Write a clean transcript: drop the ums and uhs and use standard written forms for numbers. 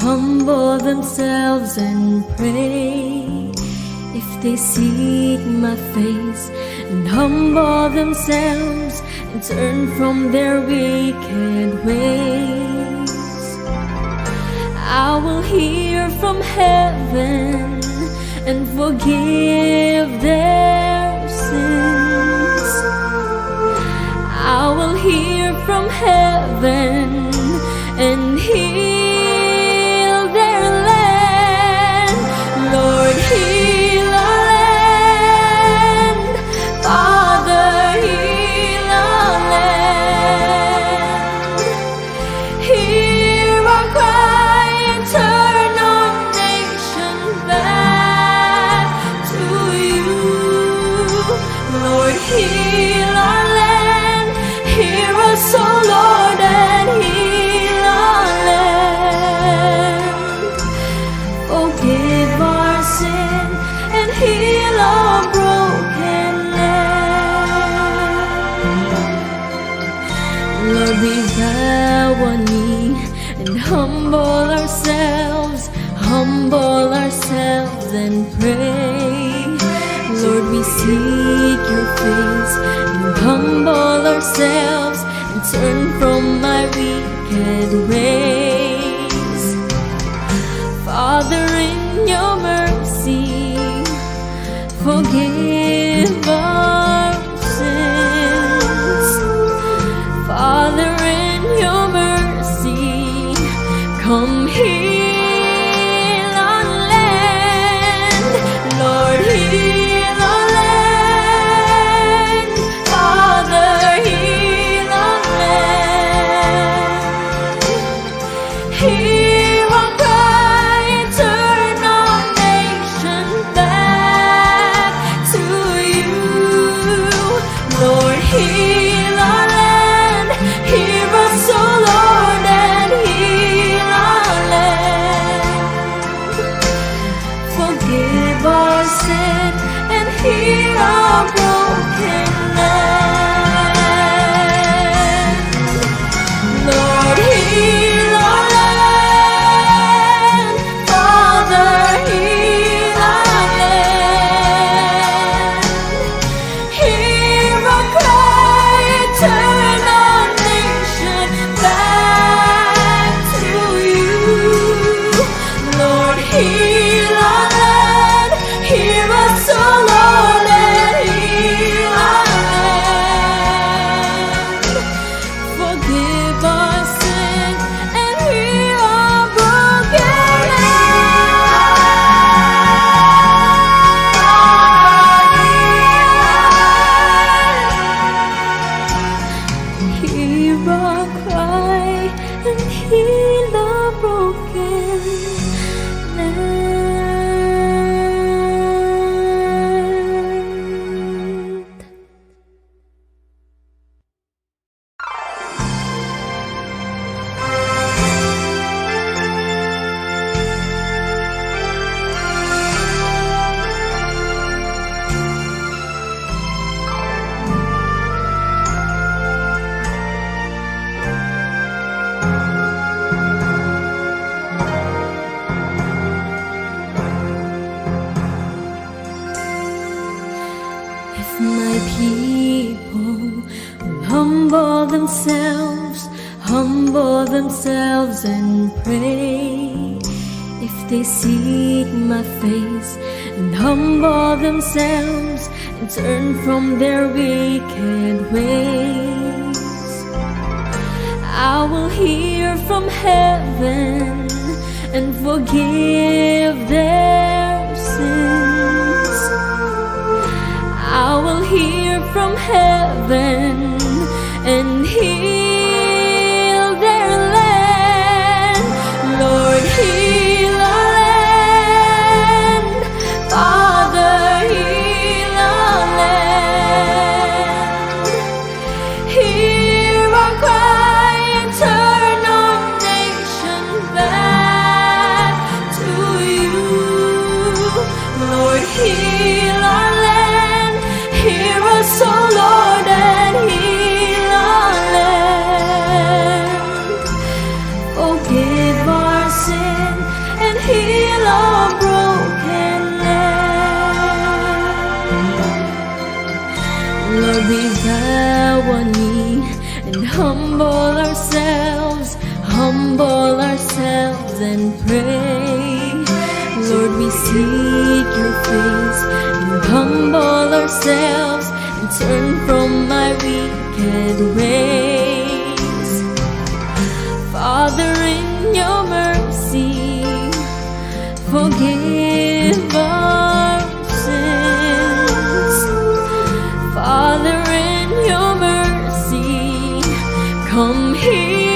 humble themselves and pray. If they seek my face and humble themselves and turn from their wicked ways, I will hear from heaven and forgive their sins. I will hear from heaven and heal their land. Lord, heal our land. Father, heal our land. Hear our cry and turn our nation back to you. Lord, heal our land. Hear us, O Lord, and heal our land. Forgive our sin and heal our broken land. Lord, we bow our knee and humble ourselves and pray. Lord, we seek your face and humble ourselves and turn from my wicked ways. Father, in your mercy, forgive our sins. Father, in your mercy, come heal our land. Lord, heal our land. Father, heal our land. Hear our cry and turn our nation back to you. Lord, heal our land. Hear us, O Lord, and heal our land. Forgive our sin and heal our broken land. Lord, heal our land. Father, heal our land. Hear our cry and turn our nation back to you. Lord, heal our land. Hear us, O Lord, and heal our land. Forgive our sin and heal our broken land. Hear our cry and heal our broken land. If my people will humble themselves and pray, if they seek my face and humble themselves and turn from their wicked ways, I will hear from heaven and forgive their sins. I will hear from heaven and heal their land. Lord, heal our land. Father, heal our land. Hear our cry and turn our nation back to you. Lord, heal our land. Hear us, O Lord, and heal our heal our broken land. Lord, we bow one knee and humble ourselves and pray. Lord, we seek your face and humble ourselves and turn from my wicked ways. Father, in your mercy, forgive our sins. Father, in your mercy, come here.